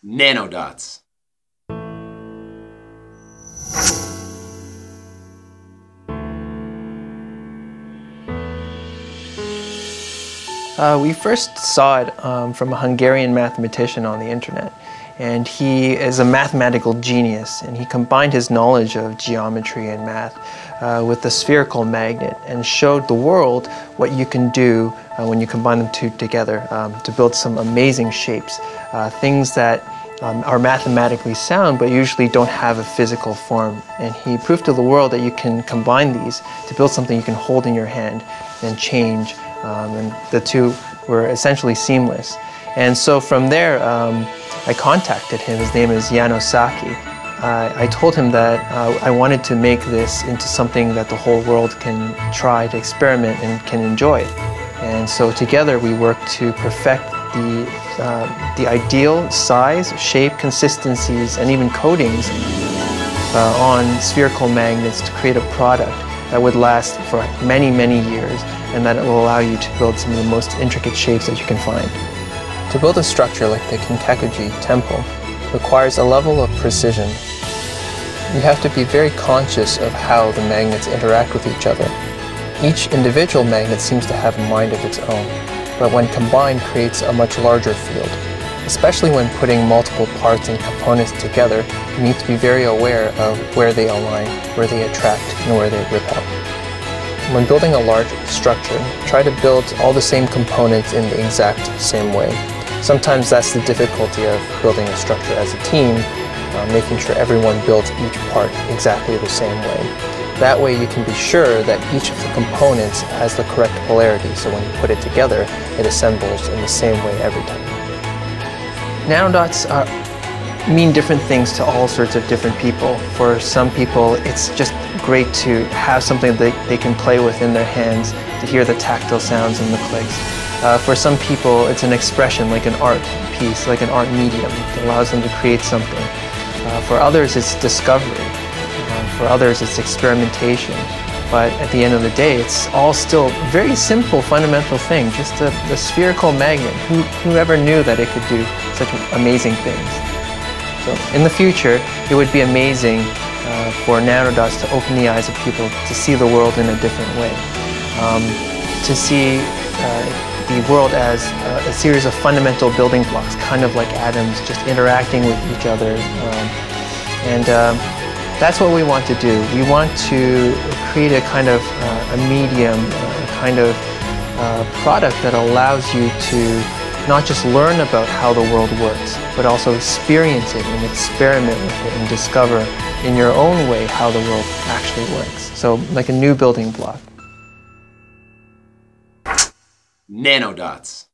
Nanodots. We first saw it from a Hungarian mathematician on the internet, and he is a mathematical genius, and he combined his knowledge of geometry and math with the spherical magnet and showed the world what you can do when you combine them two together to build some amazing shapes, things that are mathematically sound but usually don't have a physical form. And he proved to the world that you can combine these to build something you can hold in your hand and change, and the two were essentially seamless. And so from there, I contacted him. His name is Yanosaki. I told him that I wanted to make this into something that the whole world can try to experiment and can enjoy. And so together we worked to perfect the ideal size, shape, consistencies, and even coatings on spherical magnets to create a product that would last for many, many years, and that it will allow you to build some of the most intricate shapes that you can find. To build a structure like the Kinkakuji temple requires a level of precision. You have to be very conscious of how the magnets interact with each other. Each individual magnet seems to have a mind of its own, but when combined creates a much larger field. Especially when putting multiple parts and components together, you need to be very aware of where they align, where they attract, and where they repel. When building a large structure, try to build all the same components in the exact same way. Sometimes that's the difficulty of building a structure as a team, making sure everyone builds each part exactly the same way. That way you can be sure that each of the components has the correct polarity, so when you put it together, it assembles in the same way every time. Nanodots mean different things to all sorts of different people. For some people, it's just great to have something that they can play with in their hands, to hear the tactile sounds and the clicks. For some people, it's an expression, like an art piece, like an art medium that allows them to create something. For others, it's discovery. For others, it's experimentation. But at the end of the day, it's all still very simple, fundamental thing, just a spherical magnet. Whoever knew that it could do such amazing things? So in the future, it would be amazing for nanodots to open the eyes of people to see the world in a different way, to see the world as a series of fundamental building blocks, kind of like atoms, just interacting with each other. That's what we want to do. We want to create a kind of a medium, a kind of product that allows you to not just learn about how the world works, but also experience it and experiment with it and discover in your own way how the world actually works. So like a new building block. Nanodots.